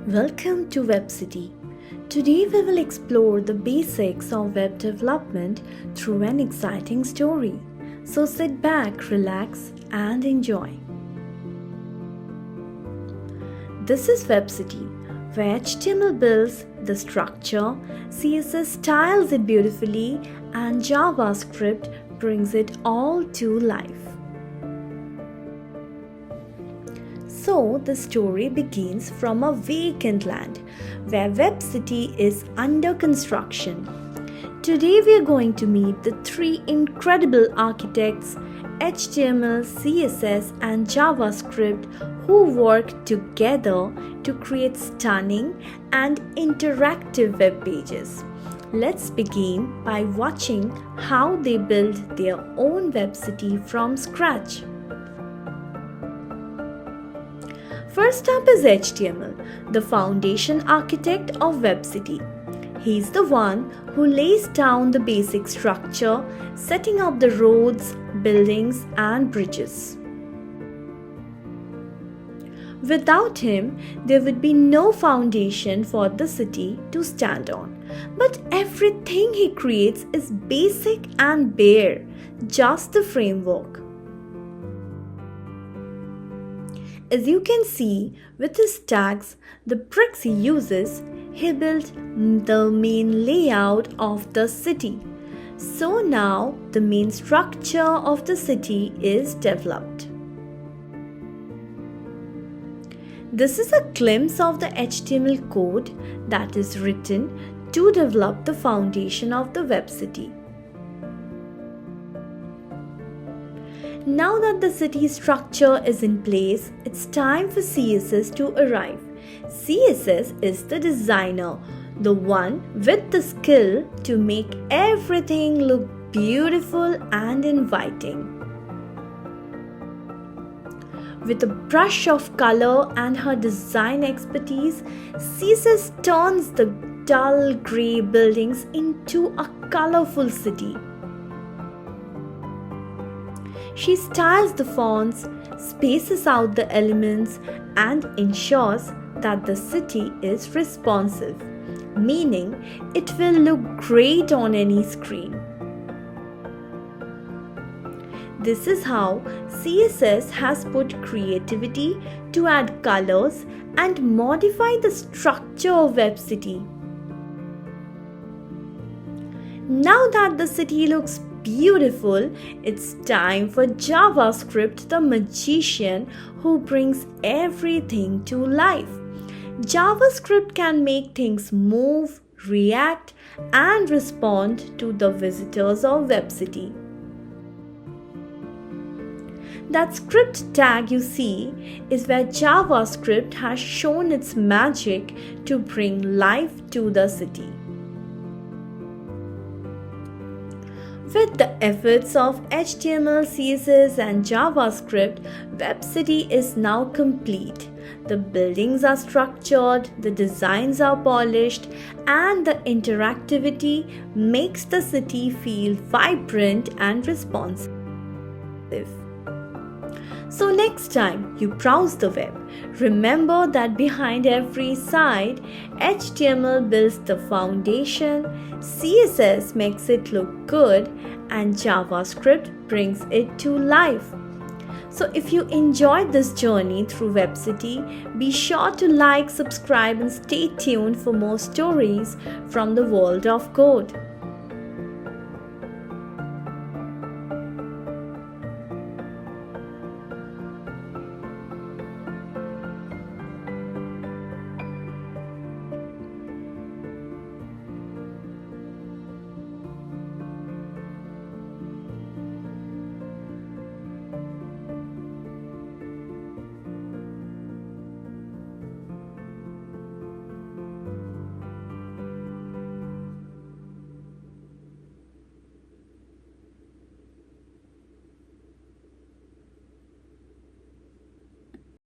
Welcome to WebCity. Today we will explore the basics of web development through an exciting story. So sit back, relax and enjoy. This is WebCity, where HTML builds the structure, CSS styles it beautifully, and JavaScript brings it all to life. So, the story begins from a vacant land where WebCity is under construction. Today we are going to meet the three incredible architects HTML, CSS and JavaScript who work together to create stunning and interactive web pages. Let's begin by watching how they build their own WebCity from scratch. First up is HTML, the foundation architect of WebCity. He's the one who lays down the basic structure, setting up the roads, buildings, and bridges. Without him, there would be no foundation for the city to stand on. But everything he creates is basic and bare, just the framework. As you can see, with his tags, the bricks he uses, he built the main layout of the city. So now the main structure of the city is developed. This is a glimpse of the HTML code that is written to develop the foundation of the WebCity. Now that the city structure is in place, it's time for CSS to arrive. CSS is the designer, the one with the skill to make everything look beautiful and inviting. With a brush of color and her design expertise, CSS turns the dull grey buildings into a colorful city. She styles the fonts, spaces out the elements, and ensures that the city is responsive, meaning it will look great on any screen. This is how CSS has put creativity to add colors and modify the structure of WebCity. Now that the city looks beautiful, it's time for JavaScript, the magician who brings everything to life. JavaScript can make things move, react, and respond to the visitors of WebCity. That script tag you see is where JavaScript has shown its magic to bring life to the city. With the efforts of HTML, CSS and JavaScript, WebCity is now complete. The buildings are structured, the designs are polished, and the interactivity makes the city feel vibrant and responsive. So next time you browse the web, remember that behind every site, HTML builds the foundation, CSS makes it look good, and JavaScript brings it to life. So if you enjoyed this journey through WebCity, be sure to like, subscribe and stay tuned for more stories from the world of code.